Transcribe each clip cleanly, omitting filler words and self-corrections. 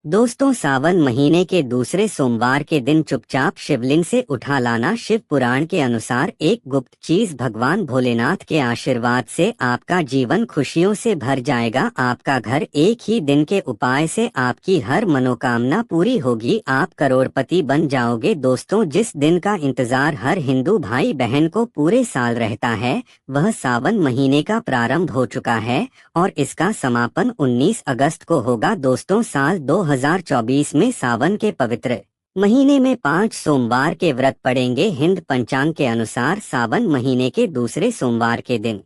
दोस्तों, सावन महीने के दूसरे सोमवार के दिन चुपचाप शिवलिंग से उठा लाना शिव पुराण के अनुसार एक गुप्त चीज भगवान भोलेनाथ के आशीर्वाद से आपका जीवन खुशियों से भर जाएगा। आपका घर एक ही दिन के उपाय से आपकी हर मनोकामना पूरी होगी। आप करोड़पति बन जाओगे। दोस्तों, जिस दिन का इंतजार हर हिंदू भाई बहन को पूरे साल रहता है, वह सावन महीने का प्रारंभ हो चुका है और इसका समापन 19 अगस्त को होगा। दोस्तों, साल 2024 में सावन के पवित्र महीने में 5 सोमवार के व्रत पड़ेंगे। हिंद पंचांग के अनुसार सावन महीने के दूसरे सोमवार के दिन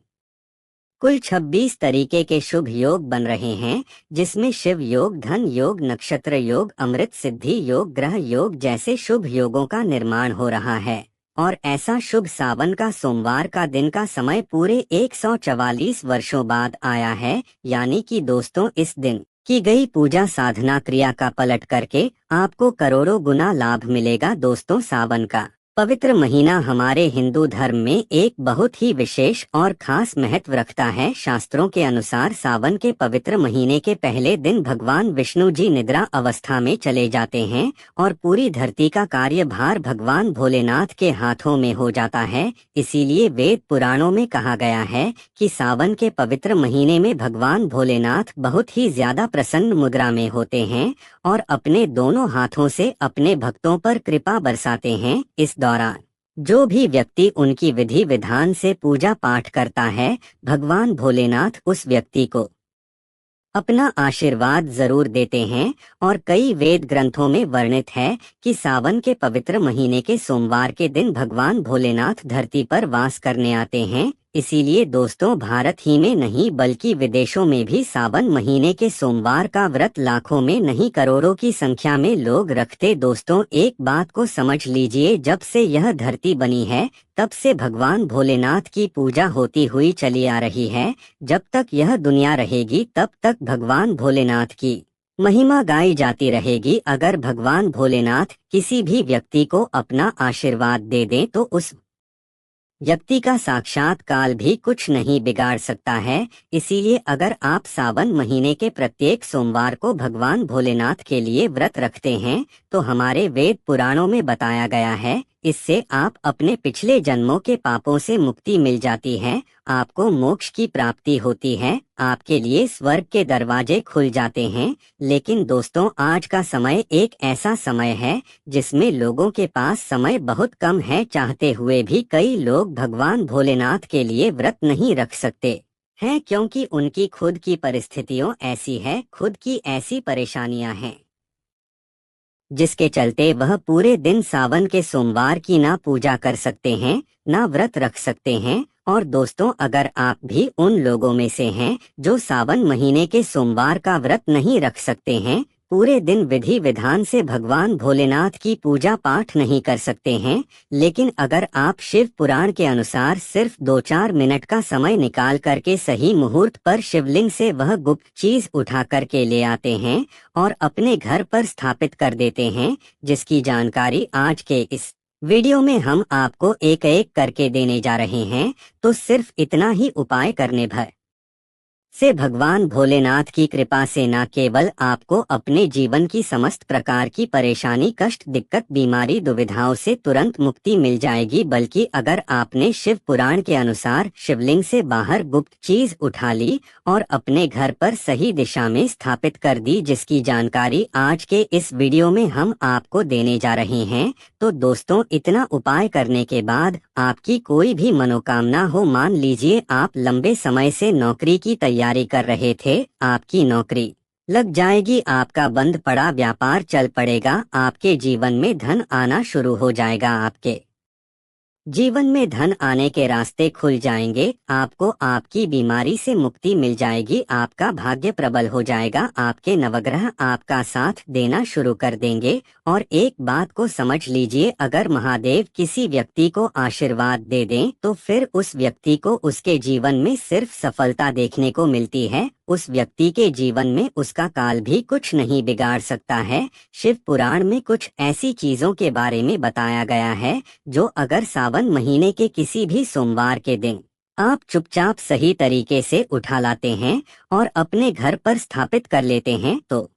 कुल 26 तरीके के शुभ योग बन रहे हैं, जिसमें शिव योग, धन योग, नक्षत्र योग, अमृत सिद्धि योग, ग्रह योग जैसे शुभ योगों का निर्माण हो रहा है। और ऐसा शुभ सावन का सोमवार का दिन का समय पूरे 144 वर्षों बाद आया है। यानी कि दोस्तों, इस दिन की गई पूजा साधना क्रिया का पलट करके आपको करोड़ों गुना लाभ मिलेगा। दोस्तों, सावन का पवित्र महीना हमारे हिंदू धर्म में एक बहुत ही विशेष और खास महत्व रखता है। शास्त्रों के अनुसार सावन के पवित्र महीने के पहले दिन भगवान विष्णु जी निद्रा अवस्था में चले जाते हैं और पूरी धरती का कार्यभार भगवान भोलेनाथ के हाथों में हो जाता है। इसीलिए वेद पुराणों में कहा गया है कि सावन के पवित्र महीने में भगवान भोलेनाथ बहुत ही ज्यादा प्रसन्न मुद्रा में होते हैं और अपने दोनों हाथों से अपने भक्तों पर कृपा बरसाते हैं। इस दौरान जो भी व्यक्ति उनकी विधि विधान से पूजा पाठ करता है, भगवान भोलेनाथ उस व्यक्ति को अपना आशीर्वाद जरूर देते हैं। और कई वेद ग्रंथों में वर्णित है कि सावन के पवित्र महीने के सोमवार के दिन भगवान भोलेनाथ धरती पर वास करने आते हैं। इसीलिए दोस्तों, भारत ही में नहीं बल्कि विदेशों में भी सावन महीने के सोमवार का व्रत लाखों में नहीं करोड़ों की संख्या में लोग रखते। दोस्तों, एक बात को समझ लीजिए, जब से यह धरती बनी है तब से भगवान भोलेनाथ की पूजा होती हुई चली आ रही है। जब तक यह दुनिया रहेगी तब तक भगवान भोलेनाथ की महिमा गाई जाती रहेगी। अगर भगवान भोलेनाथ किसी भी व्यक्ति को अपना आशीर्वाद दे दें तो उस व्यक्ति का साक्षात्कार भी कुछ नहीं बिगाड़ सकता है। इसीलिए अगर आप सावन महीने के प्रत्येक सोमवार को भगवान भोलेनाथ के लिए व्रत रखते हैं तो हमारे वेद पुराणों में बताया गया है, इससे आप अपने पिछले जन्मों के पापों से मुक्ति मिल जाती है, आपको मोक्ष की प्राप्ति होती है, आपके लिए स्वर्ग के दरवाजे खुल जाते हैं। लेकिन दोस्तों, आज का समय एक ऐसा समय है जिसमें लोगों के पास समय बहुत कम है। चाहते हुए भी कई लोग भगवान भोलेनाथ के लिए व्रत नहीं रख सकते हैं, क्योंकि उनकी खुद की परिस्थितियों ऐसी है, खुद की ऐसी परेशानियां हैं, जिसके चलते वह पूरे दिन सावन के सोमवार की ना पूजा कर सकते हैं, ना व्रत रख सकते हैं। और दोस्तों, अगर आप भी उन लोगों में से हैं जो सावन महीने के सोमवार का व्रत नहीं रख सकते हैं, पूरे दिन विधि विधान से भगवान भोलेनाथ की पूजा पाठ नहीं कर सकते हैं, लेकिन अगर आप शिव पुराण के अनुसार सिर्फ 2-4 मिनट का समय निकाल करके सही मुहूर्त पर शिवलिंग से वह गुप्त चीज उठा करके ले आते हैं और अपने घर पर स्थापित कर देते हैं, जिसकी जानकारी आज के इस वीडियो में हम आपको एक एक करके देने जा रहे हैं, तो सिर्फ इतना ही उपाय करने भर से भगवान भोलेनाथ की कृपा से न केवल आपको अपने जीवन की समस्त प्रकार की परेशानी, कष्ट, दिक्कत, बीमारी, दुविधाओं से तुरंत मुक्ति मिल जाएगी, बल्कि अगर आपने शिव पुराण के अनुसार शिवलिंग से बाहर गुप्त चीज उठा ली और अपने घर पर सही दिशा में स्थापित कर दी, जिसकी जानकारी आज के इस वीडियो में हम आपको देने जा रहे हैं, तो दोस्तों, इतना उपाय करने के बाद आपकी कोई भी मनोकामना हो, मान लीजिए आप लंबे समय से नौकरी की तैयारी कर रहे थे, आपकी नौकरी लग जाएगी, आपका बंद पड़ा व्यापार चल पड़ेगा, आपके जीवन में धन आना शुरू हो जाएगा, आपके जीवन में धन आने के रास्ते खुल जाएंगे, आपको आपकी बीमारी से मुक्ति मिल जाएगी, आपका भाग्य प्रबल हो जाएगा, आपके नवग्रह आपका साथ देना शुरू कर देंगे। और एक बात को समझ लीजिए, अगर महादेव किसी व्यक्ति को आशीर्वाद दे दें तो फिर उस व्यक्ति को उसके जीवन में सिर्फ सफलता देखने को मिलती है, उस व्यक्ति के जीवन में उसका काल भी कुछ नहीं बिगाड़ सकता है। शिव पुराण में कुछ ऐसी चीजों के बारे में बताया गया है जो अगर सावन महीने के किसी भी सोमवार के दिन आप चुपचाप सही तरीके से उठा लाते हैं और अपने घर पर स्थापित कर लेते हैं तो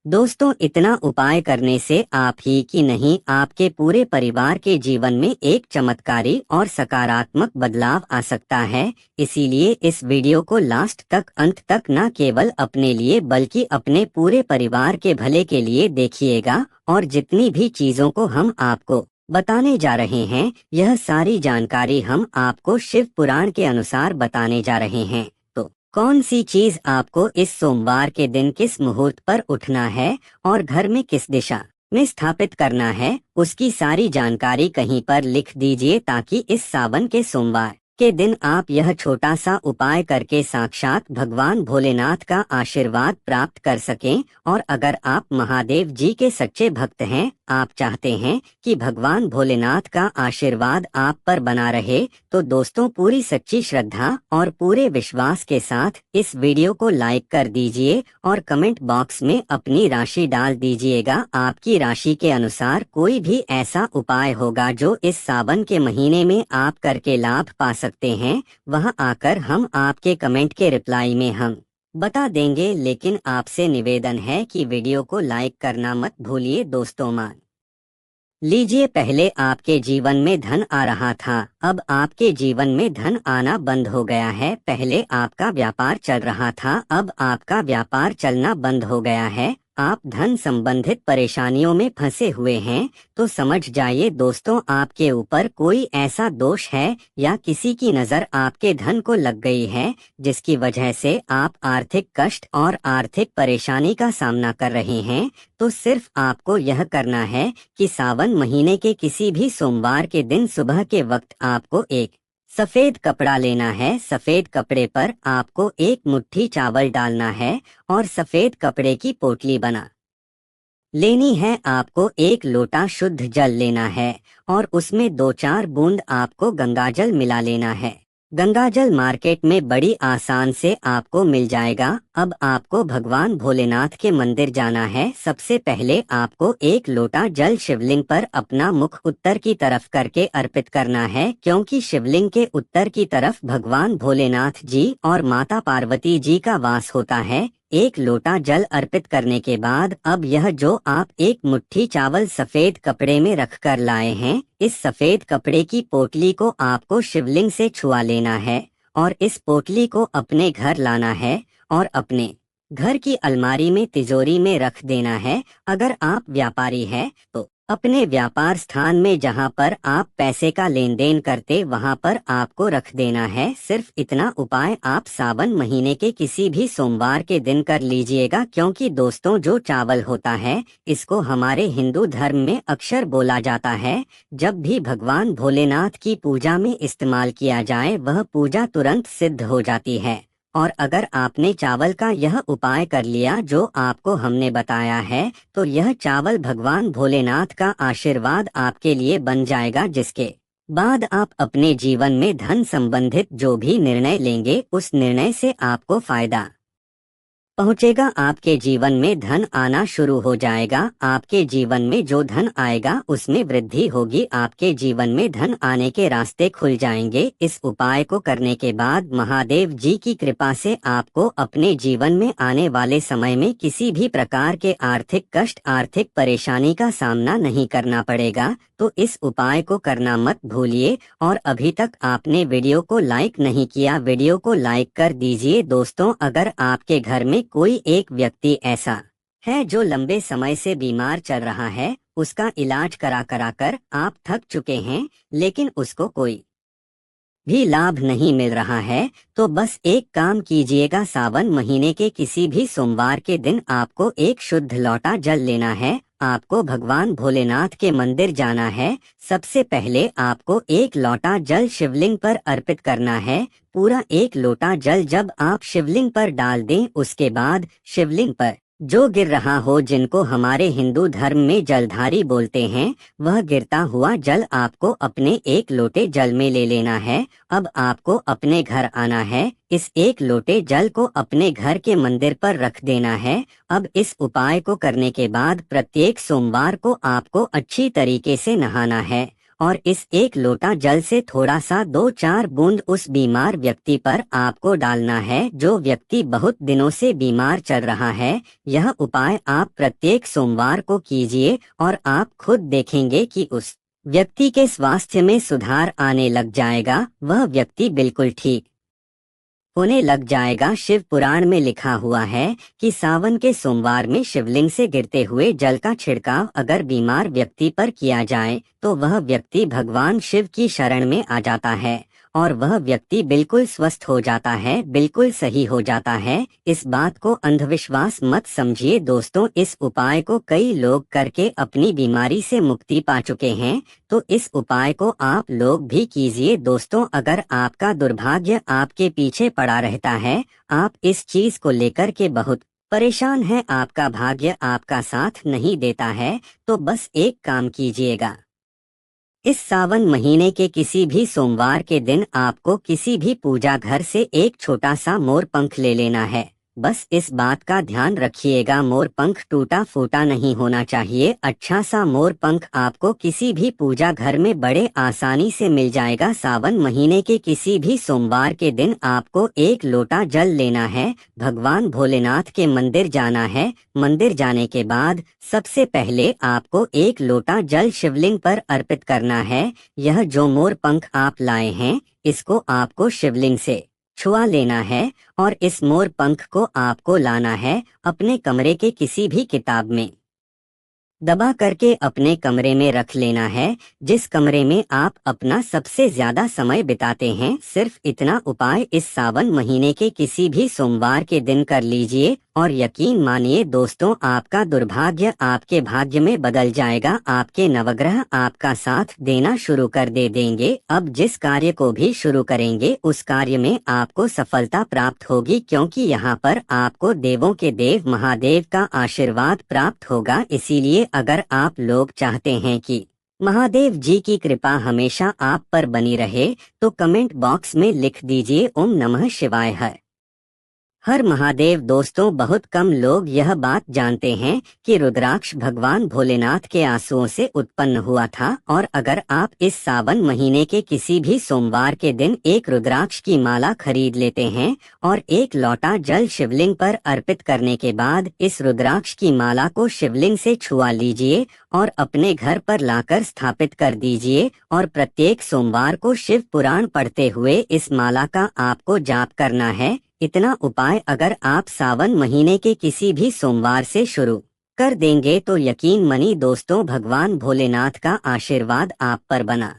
दोस्तों, इतना उपाय करने से आप ही की नहीं, आपके पूरे परिवार के जीवन में एक चमत्कारी और सकारात्मक बदलाव आ सकता है। इसीलिए इस वीडियो को लास्ट तक, अंत तक न केवल अपने लिए बल्कि अपने पूरे परिवार के भले के लिए देखिएगा। और जितनी भी चीजों को हम आपको बताने जा रहे हैं, यह सारी जानकारी हम आपको शिव पुराण के अनुसार बताने जा रहे हैं। तो कौन सी चीज आपको इस सोमवार के दिन किस मुहूर्त पर उठना है और घर में किस दिशा में स्थापित करना है, उसकी सारी जानकारी कहीं पर लिख दीजिए, ताकि इस सावन के सोमवार के दिन आप यह छोटा सा उपाय करके साक्षात भगवान भोलेनाथ का आशीर्वाद प्राप्त कर सकें। और अगर आप महादेव जी के सच्चे भक्त हैं, आप चाहते हैं कि भगवान भोलेनाथ का आशीर्वाद आप पर बना रहे, तो दोस्तों पूरी सच्ची श्रद्धा और पूरे विश्वास के साथ इस वीडियो को लाइक कर दीजिए और कमेंट बॉक्स में अपनी राशि डाल दीजिएगा। आपकी राशि के अनुसार कोई भी ऐसा उपाय होगा जो इस सावन के महीने में आप करके लाभ पा सकते हैं, वह आकर हम आपके कमेंट के रिप्लाई में हम बता देंगे। लेकिन आपसे निवेदन है कि वीडियो को लाइक करना मत भूलिए। दोस्तों, मान लीजिए पहले आपके जीवन में धन आ रहा था, अब आपके जीवन में धन आना बंद हो गया है। पहले आपका व्यापार चल रहा था, अब आपका व्यापार चलना बंद हो गया है। आप धन संबंधित परेशानियों में फंसे हुए हैं, तो समझ जाइए दोस्तों, आपके ऊपर कोई ऐसा दोष है या किसी की नज़र आपके धन को लग गई है, जिसकी वजह से आप आर्थिक कष्ट और आर्थिक परेशानी का सामना कर रहे हैं। तो सिर्फ आपको यह करना है कि सावन महीने के किसी भी सोमवार के दिन सुबह के वक्त आपको एक सफेद कपड़ा लेना है। सफेद कपड़े पर आपको एक मुट्ठी चावल डालना है और सफेद कपड़े की पोटली बना लेनी है। आपको एक लोटा शुद्ध जल लेना है और उसमें 2-4 बूंद आपको गंगाजल मिला लेना है। गंगाजल मार्केट में बड़ी आसान से आपको मिल जाएगा। अब आपको भगवान भोलेनाथ के मंदिर जाना है। सबसे पहले आपको एक लोटा जल शिवलिंग पर अपना मुख उत्तर की तरफ करके अर्पित करना है, क्योंकि शिवलिंग के उत्तर की तरफ भगवान भोलेनाथ जी और माता पार्वती जी का वास होता है। एक लोटा जल अर्पित करने के बाद अब यह जो आप एक मुट्ठी चावल सफेद कपड़े में रख कर लाए हैं, इस सफेद कपड़े की पोटली को आपको शिवलिंग से छुआ लेना है और इस पोटली को अपने घर लाना है और अपने घर की अलमारी में तिजोरी में रख देना है। अगर आप व्यापारी हैं तो अपने व्यापार स्थान में जहां पर आप पैसे का लेन देन करते, वहां पर आपको रख देना है। सिर्फ इतना उपाय आप सावन महीने के किसी भी सोमवार के दिन कर लीजिएगा, क्योंकि दोस्तों जो चावल होता है, इसको हमारे हिंदू धर्म में अक्षर बोला जाता है। जब भी भगवान भोलेनाथ की पूजा में इस्तेमाल किया जाए, वह पूजा तुरंत सिद्ध हो जाती है। और अगर आपने चावल का यह उपाय कर लिया जो आपको हमने बताया है, तो यह चावल भगवान भोलेनाथ का आशीर्वाद आपके लिए बन जाएगा, जिसके बाद आप अपने जीवन में धन संबंधित जो भी निर्णय लेंगे, उस निर्णय से आपको फायदा पहुंचेगा। आपके जीवन में धन आना शुरू हो जाएगा। आपके जीवन में जो धन आएगा उसमें वृद्धि होगी। आपके जीवन में धन आने के रास्ते खुल जाएंगे। इस उपाय को करने के बाद महादेव जी की कृपा से आपको अपने जीवन में आने वाले समय में किसी भी प्रकार के आर्थिक कष्ट, आर्थिक परेशानी का सामना नहीं करना पड़ेगा। तो इस उपाय को करना मत भूलिए। और अभी तक आपने वीडियो को लाइक नहीं किया, वीडियो को लाइक कर दीजिए। दोस्तों, अगर आपके घर में कोई एक व्यक्ति ऐसा है जो लंबे समय से बीमार चल रहा है, उसका इलाज करा कर आप थक चुके हैं, लेकिन उसको कोई भी लाभ नहीं मिल रहा है, तो बस एक काम कीजिएगा। सावन महीने के किसी भी सोमवार के दिन आपको एक शुद्ध लोटा जल लेना है। आपको भगवान भोलेनाथ के मंदिर जाना है। सबसे पहले आपको एक लोटा जल शिवलिंग पर अर्पित करना है। पूरा एक लोटा जल जब आप शिवलिंग पर डाल दें, उसके बाद शिवलिंग पर जो गिर रहा हो, जिनको हमारे हिंदू धर्म में जलधारी बोलते हैं, वह गिरता हुआ जल आपको अपने एक लोटे जल में ले लेना है। अब आपको अपने घर आना है। इस एक लोटे जल को अपने घर के मंदिर पर रख देना है। अब इस उपाय को करने के बाद प्रत्येक सोमवार को आपको अच्छी तरीके से नहाना है और इस एक लोटा जल से थोड़ा सा 2-4 बूंद उस बीमार व्यक्ति पर आपको डालना है जो व्यक्ति बहुत दिनों से बीमार चल रहा है। यह उपाय आप प्रत्येक सोमवार को कीजिए और आप खुद देखेंगे कि उस व्यक्ति के स्वास्थ्य में सुधार आने लग जाएगा, वह व्यक्ति बिल्कुल ठीक होने लग जाएगा। शिव पुराण में लिखा हुआ है कि सावन के सोमवार में शिवलिंग से गिरते हुए जल का छिड़काव अगर बीमार व्यक्ति पर किया जाए तो वह व्यक्ति भगवान शिव की शरण में आ जाता है और वह व्यक्ति बिल्कुल स्वस्थ हो जाता है, बिल्कुल सही हो जाता है। इस बात को अंधविश्वास मत समझिए दोस्तों, इस उपाय को कई लोग करके अपनी बीमारी से मुक्ति पा चुके हैं, तो इस उपाय को आप लोग भी कीजिए दोस्तों। अगर आपका दुर्भाग्य आपके पीछे पड़ा रहता है, आप इस चीज को लेकर के बहुत परेशान हैं, आपका भाग्य आपका साथ नहीं देता है, तो बस एक काम कीजिएगा। इस सावन महीने के किसी भी सोमवार के दिन आपको किसी भी पूजा घर से एक छोटा सा मोर पंख ले लेना है। बस इस बात का ध्यान रखिएगा, मोर पंख टूटा फूटा नहीं होना चाहिए। अच्छा सा मोर पंख आपको किसी भी पूजा घर में बड़े आसानी से मिल जाएगा। सावन महीने के किसी भी सोमवार के दिन आपको एक लोटा जल लेना है, भगवान भोलेनाथ के मंदिर जाना है। मंदिर जाने के बाद सबसे पहले आपको एक लोटा जल शिवलिंग पर अर्पित करना है। यह जो मोर पंख आप लाए हैं, इसको आपको शिवलिंग से छुआ लेना है और इस मोर पंख को आपको लाना है अपने कमरे के किसी भी किताब में दबा करके अपने कमरे में रख लेना है, जिस कमरे में आप अपना सबसे ज्यादा समय बिताते हैं। सिर्फ इतना उपाय इस सावन महीने के किसी भी सोमवार के दिन कर लीजिए और यकीन मानिए दोस्तों, आपका दुर्भाग्य आपके भाग्य में बदल जाएगा। आपके नवग्रह आपका साथ देना शुरू कर देंगे। अब जिस कार्य को भी शुरू करेंगे उस कार्य में आपको सफलता प्राप्त होगी, क्योंकि यहाँ पर आपको देवों के देव महादेव का आशीर्वाद प्राप्त होगा। इसीलिए अगर आप लोग चाहते हैं कि महादेव जी की कृपा हमेशा आप पर बनी रहे, तो कमेंट बॉक्स में लिख दीजिए ओम नमः शिवाय हर महादेव। दोस्तों, बहुत कम लोग यह बात जानते हैं कि रुद्राक्ष भगवान भोलेनाथ के आंसुओं से उत्पन्न हुआ था, और अगर आप इस सावन महीने के किसी भी सोमवार के दिन एक रुद्राक्ष की माला खरीद लेते हैं और एक लोटा जल शिवलिंग पर अर्पित करने के बाद इस रुद्राक्ष की माला को शिवलिंग से छुआ लीजिए और अपने घर पर लाकर स्थापित कर दीजिए, और प्रत्येक सोमवार को शिव पुराण पढ़ते हुए इस माला का आपको जाप करना है। इतना उपाय अगर आप सावन महीने के किसी भी सोमवार से शुरू कर देंगे तो यकीन मानिए दोस्तों, भगवान भोलेनाथ का आशीर्वाद आप पर बना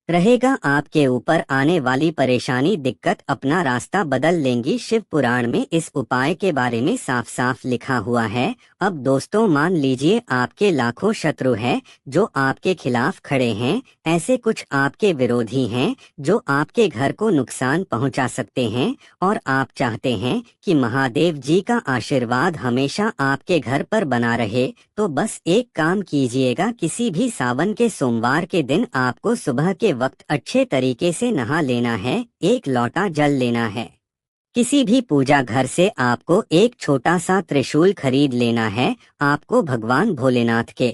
रहेगा। आपके ऊपर आने वाली परेशानी दिक्कत अपना रास्ता बदल लेंगी। शिव पुराण में इस उपाय के बारे में साफ साफ लिखा हुआ है। अब दोस्तों, मान लीजिए आपके लाखों शत्रु हैं जो आपके खिलाफ खड़े हैं, ऐसे कुछ आपके विरोधी हैं जो आपके घर को नुकसान पहुंचा सकते हैं, और आप चाहते हैं कि महादेव जी का आशीर्वाद हमेशा आपके घर पर बना रहे, तो बस एक काम कीजिएगा। किसी भी सावन के सोमवार के दिन आपको सुबह के वक्त अच्छे तरीके से नहा लेना है, एक लोटा जल लेना है। किसी भी पूजा घर से आपको एक छोटा सा त्रिशूल खरीद लेना है। आपको भगवान भोलेनाथ के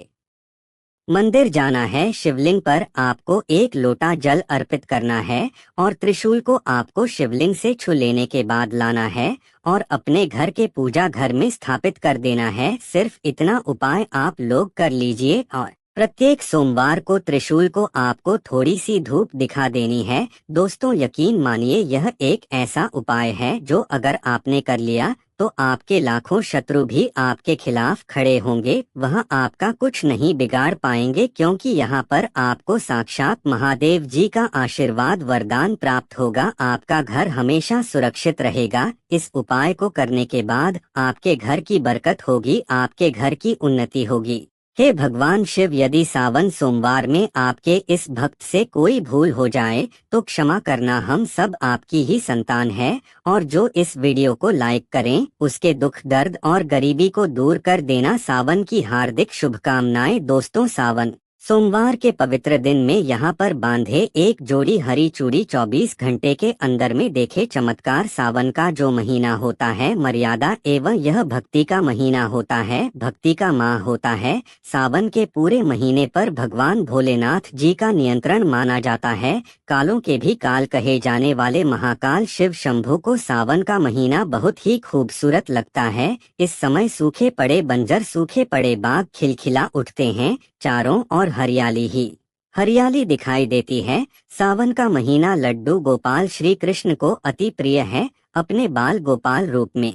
मंदिर जाना है, शिवलिंग पर आपको एक लोटा जल अर्पित करना है और त्रिशूल को आपको शिवलिंग से छू लेने के बाद लाना है और अपने घर के पूजा घर में स्थापित कर देना है। सिर्फ इतना उपाय आप लोग कर लीजिए और प्रत्येक सोमवार को त्रिशूल को आपको थोड़ी सी धूप दिखा देनी है। दोस्तों, यकीन मानिए यह एक ऐसा उपाय है जो अगर आपने कर लिया तो आपके लाखों शत्रु भी आपके खिलाफ खड़े होंगे, वह आपका कुछ नहीं बिगाड़ पाएंगे, क्योंकि यहाँ पर आपको साक्षात महादेव जी का आशीर्वाद वरदान प्राप्त होगा। आपका घर हमेशा सुरक्षित रहेगा। इस उपाय को करने के बाद आपके घर की बरकत होगी, आपके घर की उन्नति होगी। हे भगवान शिव, यदि सावन सोमवार में आपके इस भक्त से कोई भूल हो जाए तो क्षमा करना, हम सब आपकी ही संतान है। और जो इस वीडियो को लाइक करें उसके दुख दर्द और गरीबी को दूर कर देना। सावन की हार्दिक शुभकामनाएं दोस्तों। सावन सोमवार के पवित्र दिन में यहाँ पर बांधे एक जोड़ी हरी चूड़ी 24 घंटे के अंदर में देखे चमत्कार। सावन का जो महीना होता है मर्यादा एवं यह भक्ति का महीना होता है, भक्ति का माह होता है। सावन के पूरे महीने पर भगवान भोलेनाथ जी का नियंत्रण माना जाता है। कालों के भी काल कहे जाने वाले महाकाल शिव शंभु को सावन का महीना बहुत ही खूबसूरत लगता है। इस समय सूखे पड़े बंजर, सूखे पड़े बाग खिलखिला उठते हैं, चारों ओर हरियाली ही हरियाली दिखाई देती है। सावन का महीना लड्डू गोपाल श्री कृष्ण को अति प्रिय है। अपने बाल गोपाल रूप में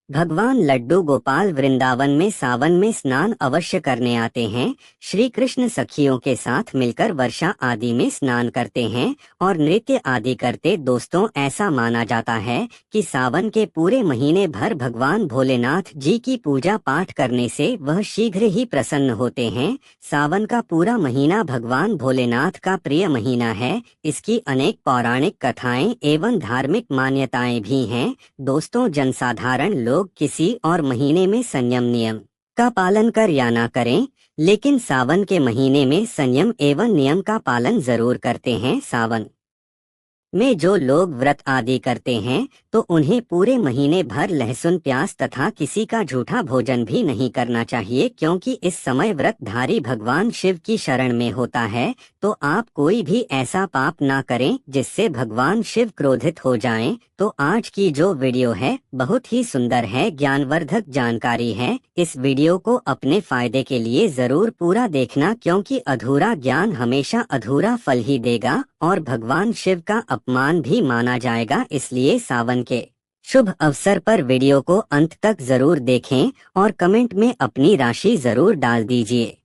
भगवान लड्डू गोपाल वृंदावन में सावन में स्नान अवश्य करने आते हैं। श्री कृष्ण सखियों के साथ मिलकर वर्षा आदि में स्नान करते हैं और नृत्य आदि करते। दोस्तों, ऐसा माना जाता है कि सावन के पूरे महीने भर भगवान भोलेनाथ जी की पूजा पाठ करने से वह शीघ्र ही प्रसन्न होते हैं। सावन का पूरा महीना भगवान भोलेनाथ का प्रिय महीना है। इसकी अनेक पौराणिक कथाएं एवं धार्मिक मान्यताएं भी हैं। दोस्तों, जनसाधारण लोग किसी और महीने में संयम नियम का पालन कर या ना करें, लेकिन सावन के महीने में संयम एवं नियम का पालन जरूर करते हैं। सावन में जो लोग व्रत आदि करते हैं तो उन्हें पूरे महीने भर लहसुन प्याज तथा किसी का झूठा भोजन भी नहीं करना चाहिए, क्योंकि इस समय व्रतधारी भगवान शिव की शरण में होता है। तो आप कोई भी ऐसा पाप ना करें जिससे भगवान शिव क्रोधित हो जाएं। तो आज की जो वीडियो है बहुत ही सुंदर है, ज्ञानवर्धक जानकारी है। इस वीडियो को अपने फायदे के लिए जरूर पूरा देखना, क्योंकि अधूरा ज्ञान हमेशा अधूरा फल ही देगा और भगवान शिव का अपमान भी माना जाएगा। इसलिए सावन के शुभ अवसर पर वीडियो को अंत तक जरूर देखें और कमेंट में अपनी राशि जरूर डाल दीजिए।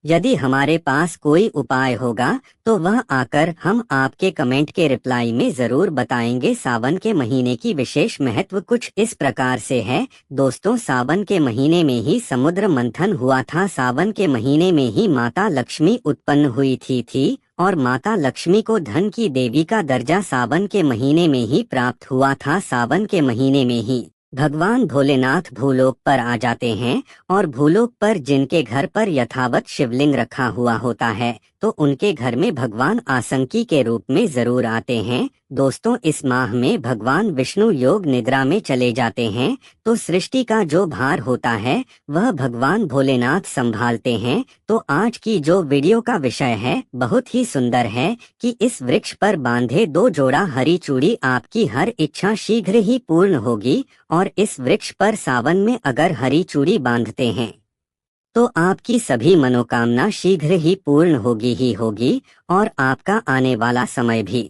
यदि हमारे पास कोई उपाय होगा तो वह आकर हम आपके कमेंट के रिप्लाई में जरूर बताएंगे। सावन के महीने की विशेष महत्व कुछ इस प्रकार से है। दोस्तों, सावन के महीने में ही समुद्र मंथन हुआ था। सावन के महीने में ही माता लक्ष्मी उत्पन्न हुई थी और माता लक्ष्मी को धन की देवी का दर्जा सावन के महीने में ही प्राप्त हुआ था। सावन के महीने में ही भगवान भोलेनाथ भूलोक पर आ जाते हैं और भूलोक पर जिनके घर पर यथावत शिवलिंग रखा हुआ होता है तो उनके घर में भगवान आसंकी के रूप में जरूर आते हैं। दोस्तों, इस माह में भगवान विष्णु योग निद्रा में चले जाते हैं तो सृष्टि का जो भार होता है वह भगवान भोलेनाथ संभालते हैं। तो आज की जो वीडियो का विषय है बहुत ही सुंदर है कि इस वृक्ष पर बांधे 2 जोड़ा हरी चूड़ी आपकी हर इच्छा शीघ्र ही पूर्ण होगी। और इस वृक्ष पर सावन में अगर हरी चूड़ी बांधते हैं तो आपकी सभी मनोकामना शीघ्र ही पूर्ण होगी ही होगी और आपका आने वाला समय भी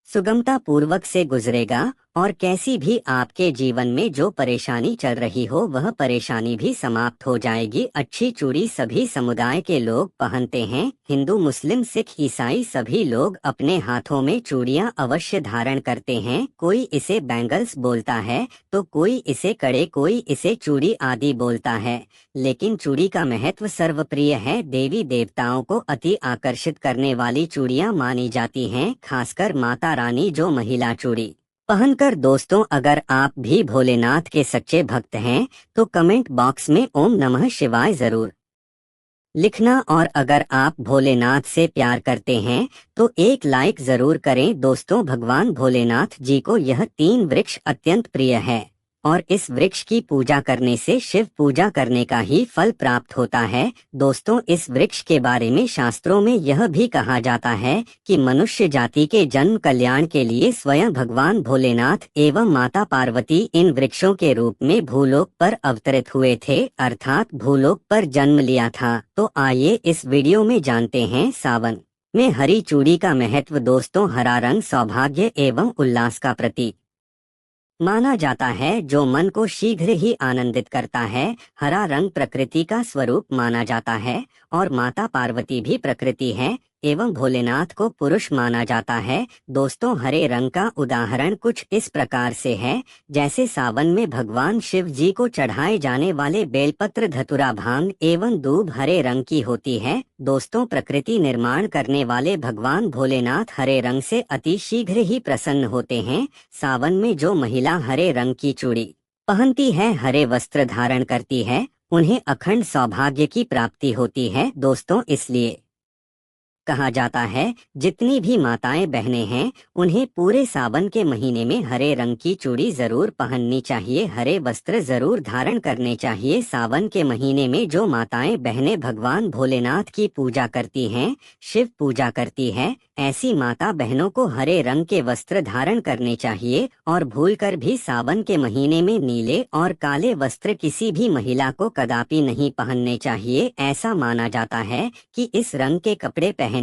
सुगमता पूर्वक से गुजरेगा और कैसी भी आपके जीवन में जो परेशानी चल रही हो वह परेशानी भी समाप्त हो जाएगी। अच्छी चूड़ी सभी समुदाय के लोग पहनते हैं। हिंदू, मुस्लिम, सिख, ईसाई सभी लोग अपने हाथों में चूड़ियां अवश्य धारण करते हैं। कोई इसे बैंगल्स बोलता है तो कोई इसे कड़े, कोई इसे चूड़ी आदि बोलता है, लेकिन चूड़ी का महत्व सर्वप्रिय है। देवी देवताओं को अति आकर्षित करने वाली चूड़ियां मानी जाती हैं, खासकर माता रानी जो महिला चूड़ी पहनकर। दोस्तों, अगर आप भी भोलेनाथ के सच्चे भक्त हैं तो कमेंट बॉक्स में ओम नमः शिवाय जरूर लिखना, और अगर आप भोलेनाथ से प्यार करते हैं तो एक लाइक जरूर करें। दोस्तों, भगवान भोलेनाथ जी को यह 3 वृक्ष अत्यंत प्रिय है और इस वृक्ष की पूजा करने से शिव पूजा करने का ही फल प्राप्त होता है। दोस्तों, इस वृक्ष के बारे में शास्त्रों में यह भी कहा जाता है कि मनुष्य जाति के जन्म कल्याण के लिए स्वयं भगवान भोलेनाथ एवं माता पार्वती इन वृक्षों के रूप में भूलोक पर अवतरित हुए थे, अर्थात भूलोक पर जन्म लिया था। तो आइए इस वीडियो में जानते हैं सावन में हरी चूड़ी का महत्व। दोस्तों, हरा रंग सौभाग्य एवं उल्लास का प्रतीक माना जाता है, जो मन को शीघ्र ही आनंदित करता है। हरा रंग प्रकृति का स्वरूप माना जाता है और माता पार्वती भी प्रकृति है एवं भोलेनाथ को पुरुष माना जाता है। दोस्तों, हरे रंग का उदाहरण कुछ इस प्रकार से है, जैसे सावन में भगवान शिव जी को चढ़ाए जाने वाले बेलपत्र, धतुरा, भांग एवं दूब हरे रंग की होती है। दोस्तों, प्रकृति निर्माण करने वाले भगवान भोलेनाथ हरे रंग से अति शीघ्र ही प्रसन्न होते हैं। सावन में जो महिला हरे रंग की चूड़ी पहनती है, हरे वस्त्र धारण करती है उन्हें अखंड सौभाग्य की प्राप्ति होती है दोस्तों। इसलिए कहा जाता है जितनी भी माताएं बहनें हैं उन्हें पूरे सावन के महीने में हरे रंग की चूड़ी जरूर पहननी चाहिए, हरे वस्त्र जरूर धारण करने चाहिए। सावन के महीने में जो माताएं बहनें भगवान भोलेनाथ की पूजा करती हैं, शिव पूजा करती है, ऐसी माता बहनों को हरे रंग के वस्त्र धारण करने चाहिए और भूलकर भी सावन के महीने में नीले और काले वस्त्र किसी भी महिला को कदापि नहीं पहनने चाहिए। ऐसा माना जाता है कि इस रंग के कपड़े पहनने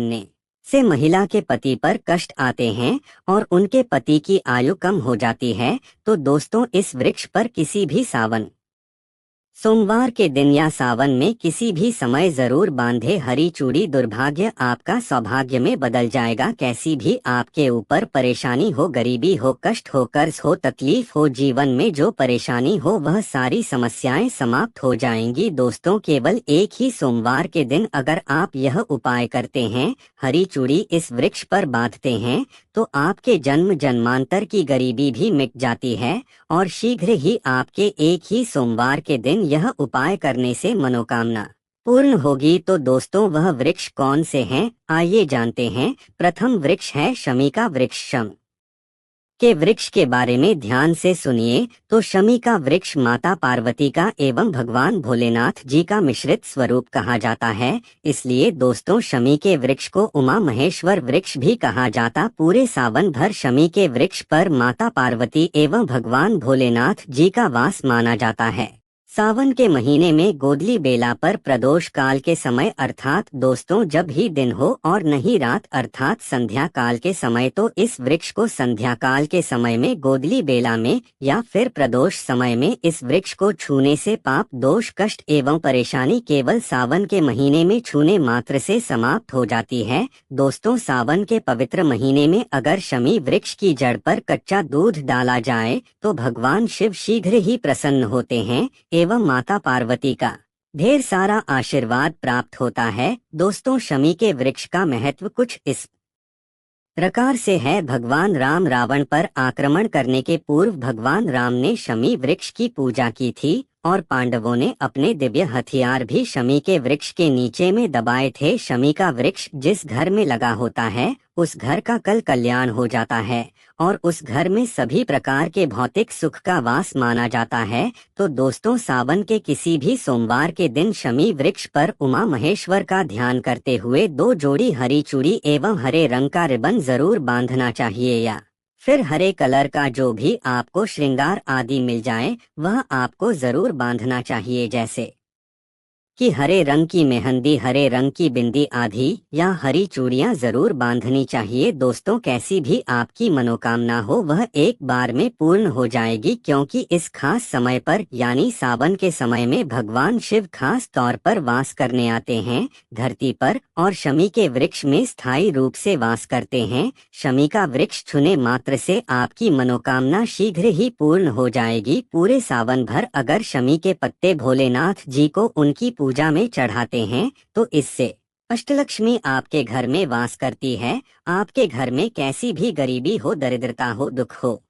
से महिला के पति पर कष्ट आते हैं और उनके पति की आयु कम हो जाती है। तो दोस्तों इस वृक्ष पर किसी भी सावन सोमवार के दिन या सावन में किसी भी समय जरूर बांधे हरी चूड़ी। दुर्भाग्य आपका सौभाग्य में बदल जाएगा। कैसी भी आपके ऊपर परेशानी हो, गरीबी हो, कष्ट हो, कर्ज हो, तकलीफ हो, जीवन में जो परेशानी हो वह सारी समस्याएं समाप्त हो जाएंगी। दोस्तों केवल एक ही सोमवार के दिन अगर आप यह उपाय करते हैं, हरी चूड़ी इस वृक्ष पर बांधते हैं, तो आपके जन्म जन्मांतर की गरीबी भी मिट जाती है और शीघ्र ही आपके एक ही सोमवार के दिन यह उपाय करने से मनोकामना पूर्ण होगी। तो दोस्तों वह वृक्ष कौन से हैं, आइए जानते हैं। प्रथम वृक्ष है शमी का वृक्ष। शम के वृक्ष के बारे में ध्यान से सुनिए। तो शमी का वृक्ष माता पार्वती का एवं भगवान भोलेनाथ जी का मिश्रित स्वरूप कहा जाता है। इसलिए दोस्तों शमी के वृक्ष को उमा महेश्वर वृक्ष भी कहा जाता। पूरे सावन भर शमी के वृक्ष पर माता पार्वती एवं भगवान भोलेनाथ जी का वास माना जाता है। सावन के महीने में गोदली बेला पर प्रदोष काल के समय अर्थात दोस्तों जब ही दिन हो और नहीं रात अर्थात संध्या काल के समय, तो इस वृक्ष को संध्या काल के समय में गोदली बेला में या फिर प्रदोष समय में इस वृक्ष को छूने से पाप दोष कष्ट एवं परेशानी केवल सावन के महीने में छूने मात्र से समाप्त हो जाती है। दोस्तों सावन के पवित्र महीने में अगर शमी वृक्ष की जड़ पर कच्चा दूध डाला जाए तो भगवान शिव शीघ्र ही प्रसन्न होते हैं एवं माता पार्वती का ढेर सारा आशीर्वाद प्राप्त होता है। दोस्तों शमी के वृक्ष का महत्व कुछ इस प्रकार से है। भगवान राम रावण पर आक्रमण करने के पूर्व भगवान राम ने शमी वृक्ष की पूजा की थी और पांडवों ने अपने दिव्य हथियार भी शमी के वृक्ष के नीचे में दबाए थे। शमी का वृक्ष जिस घर में लगा होता है उस घर का कल कल्याण हो जाता है और उस घर में सभी प्रकार के भौतिक सुख का वास माना जाता है। तो दोस्तों सावन के किसी भी सोमवार के दिन शमी वृक्ष पर उमा महेश्वर का ध्यान करते हुए 2 जोड़ी हरी चूड़ी एवं हरे रंग का रिबन जरूर बांधना चाहिए या फिर हरे कलर का जो भी आपको श्रृंगार आदि मिल जाए वह आपको जरूर बांधना चाहिए, जैसे कि हरे रंग की मेहंदी, हरे रंग की बिंदी आदि या हरी चूड़ियां जरूर बांधनी चाहिए। दोस्तों कैसी भी आपकी मनोकामना हो वह एक बार में पूर्ण हो जाएगी, क्योंकि इस खास समय पर यानी सावन के समय में भगवान शिव खास तौर पर वास करने आते हैं धरती पर और शमी के वृक्ष में स्थायी रूप से वास करते हैं। शमी का वृक्ष छूने मात्र से आपकी मनोकामना शीघ्र ही पूर्ण हो जाएगी। पूरे सावन भर अगर शमी के पत्ते भोलेनाथ जी को उनकी पूजा में चढ़ाते हैं तो इससे अष्टलक्ष्मी आपके घर में वास करती है। आपके घर में कैसी भी गरीबी हो, दरिद्रता हो, दुख हो,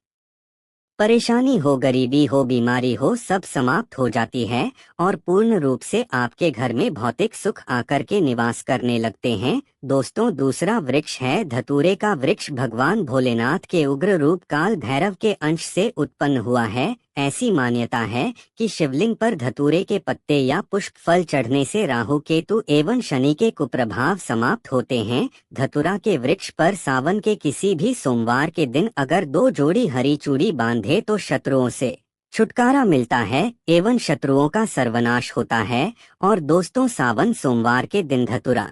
परेशानी हो, गरीबी हो, बीमारी हो, सब समाप्त हो जाती है और पूर्ण रूप से आपके घर में भौतिक सुख आकर के निवास करने लगते हैं। दोस्तों दूसरा वृक्ष है धतूरे का वृक्ष। भगवान भोलेनाथ के उग्र रूप काल भैरव के अंश से उत्पन्न हुआ है। ऐसी मान्यता है कि शिवलिंग पर धतूरे के पत्ते या पुष्प फल चढ़ने से राहु केतु एवं शनि के कुप्रभाव समाप्त होते हैं। धतूरा के वृक्ष पर सावन के किसी भी सोमवार के दिन अगर 2 जोड़ी हरी चूड़ी बांधे तो शत्रुओं से छुटकारा मिलता है एवं शत्रुओं का सर्वनाश होता है। और दोस्तों सावन सोमवार के दिन धतूरा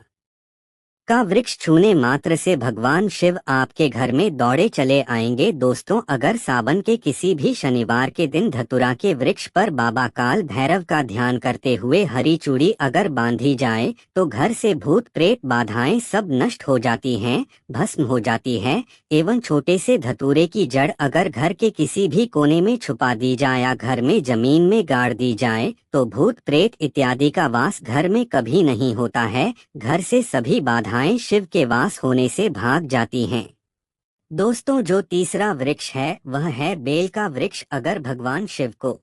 का वृक्ष छूने मात्र से भगवान शिव आपके घर में दौड़े चले आएंगे। दोस्तों अगर सावन के किसी भी शनिवार के दिन धतूरा के वृक्ष पर बाबा काल भैरव का ध्यान करते हुए हरी चूड़ी अगर बांधी जाए तो घर से भूत प्रेत बाधाएं सब नष्ट हो जाती हैं, भस्म हो जाती है। एवं छोटे से धतूरे की जड़ अगर घर के किसी भी कोने में छुपा दी जाए या घर में जमीन में गाड़ दी जाए तो भूत प्रेत इत्यादि का वास घर में कभी नहीं होता है। घर से सभी बाधाएं शिव के वास होने से भाग जाती हैं। दोस्तों जो तीसरा वृक्ष है वह है बेल का वृक्ष। अगर भगवान शिव को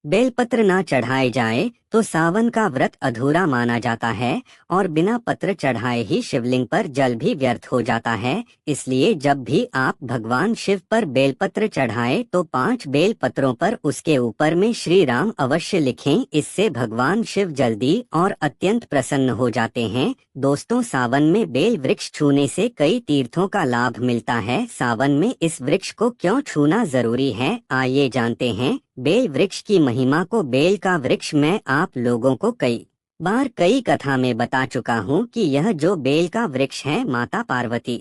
बेलपत्र ना चढ़ाए जाए तो सावन का व्रत अधूरा माना जाता है और बिना पत्र चढ़ाए ही शिवलिंग पर जल भी व्यर्थ हो जाता है। इसलिए जब भी आप भगवान शिव पर बेलपत्र चढ़ाए तो 5 बेलपत्रों पर उसके ऊपर में श्री राम अवश्य लिखें। इससे भगवान शिव जल्दी और अत्यंत प्रसन्न हो जाते हैं। दोस्तों, सावन में बेल वृक्ष छूने से कई तीर्थों का लाभ मिलता है। सावन में इस वृक्ष को क्यों छूना जरूरी है, आइए जानते हैं। बेल वृक्ष की महिमा को बेल का वृक्ष मैं आप लोगों को कई बार कई कथा में बता चुका हूँ कि यह जो बेल का वृक्ष है माता पार्वती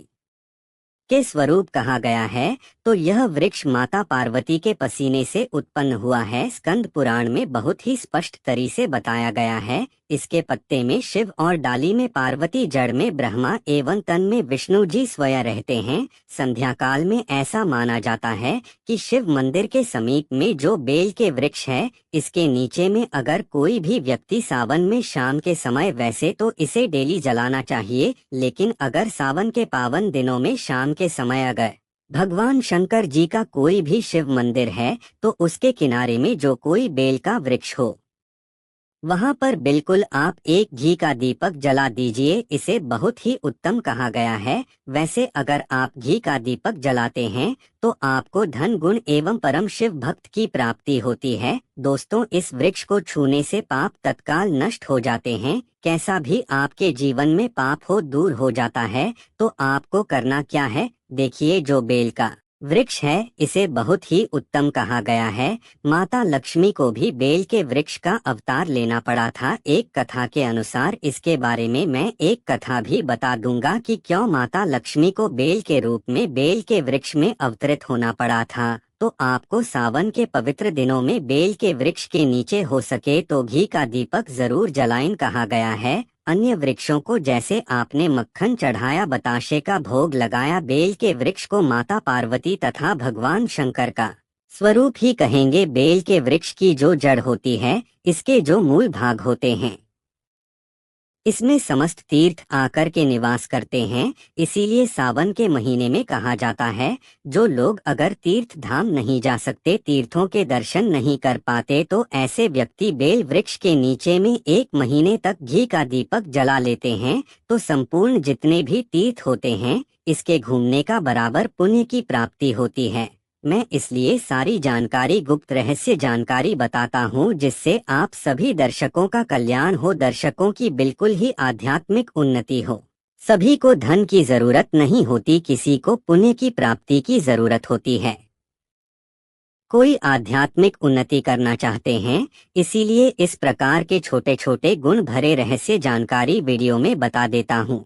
के स्वरूप कहा गया है। तो यह वृक्ष माता पार्वती के पसीने से उत्पन्न हुआ है। स्कंद पुराण में बहुत ही स्पष्ट तरी से बताया गया है। इसके पत्ते में शिव और डाली में पार्वती, जड़ में ब्रह्मा एवं तन में विष्णु जी स्वयं रहते हैं। संध्या काल में ऐसा माना जाता है कि शिव मंदिर के समीप में जो बेल के वृक्ष है, इसके नीचे में अगर कोई भी व्यक्ति सावन में शाम के समय, वैसे तो इसे डेली जलाना चाहिए, लेकिन अगर सावन के पावन दिनों में शाम के समय अगर भगवान शंकर जी का कोई भी शिव मंदिर है तो उसके किनारे में जो कोई बेल का वृक्ष हो, वहां पर बिल्कुल आप एक घी का दीपक जला दीजिए। इसे बहुत ही उत्तम कहा गया है। वैसे अगर आप घी का दीपक जलाते हैं तो आपको धन गुण एवं परम शिव भक्त की प्राप्ति होती है। दोस्तों, इस वृक्ष को छूने से पाप तत्काल नष्ट हो जाते हैं। कैसा भी आपके जीवन में पाप हो, दूर हो जाता है। तो आपको करना क्या है, देखिए। जो बेल का वृक्ष है इसे बहुत ही उत्तम कहा गया है। माता लक्ष्मी को भी बेल के वृक्ष का अवतार लेना पड़ा था एक कथा के अनुसार। इसके बारे में मैं एक कथा भी बता दूंगा कि क्यों माता लक्ष्मी को बेल के रूप में बेल के वृक्ष में अवतरित होना पड़ा था। तो आपको सावन के पवित्र दिनों में बेल के वृक्ष के नीचे हो सके तो घी का दीपक जरूर जलाएं कहा गया है। अन्य वृक्षों को जैसे आपने मक्खन चढ़ाया, बताशे का भोग लगाया, बेल के वृक्ष को माता पार्वती तथा भगवान शंकर का स्वरूप ही कहेंगे। बेल के वृक्ष की जो जड़ होती है, इसके जो मूल भाग होते हैं, इसमें समस्त तीर्थ आकर के निवास करते हैं। इसीलिए सावन के महीने में कहा जाता है, जो लोग अगर तीर्थ धाम नहीं जा सकते, तीर्थों के दर्शन नहीं कर पाते, तो ऐसे व्यक्ति बेल वृक्ष के नीचे में 1 महीने तक घी का दीपक जला लेते हैं तो संपूर्ण जितने भी तीर्थ होते हैं, इसके घूमने का बराबर पुण्य की प्राप्ति होती है। मैं इसलिए सारी जानकारी, गुप्त रहस्य जानकारी बताता हूँ, जिससे आप सभी दर्शकों का कल्याण हो, दर्शकों की बिल्कुल ही आध्यात्मिक उन्नति हो। सभी को धन की जरूरत नहीं होती, किसी को पुण्य की प्राप्ति की जरूरत होती है। कोई आध्यात्मिक उन्नति करना चाहते हैं, इसीलिए इस प्रकार के छोटे छोटे गुण भरे रहस्य जानकारी वीडियो में बता देता हूँ।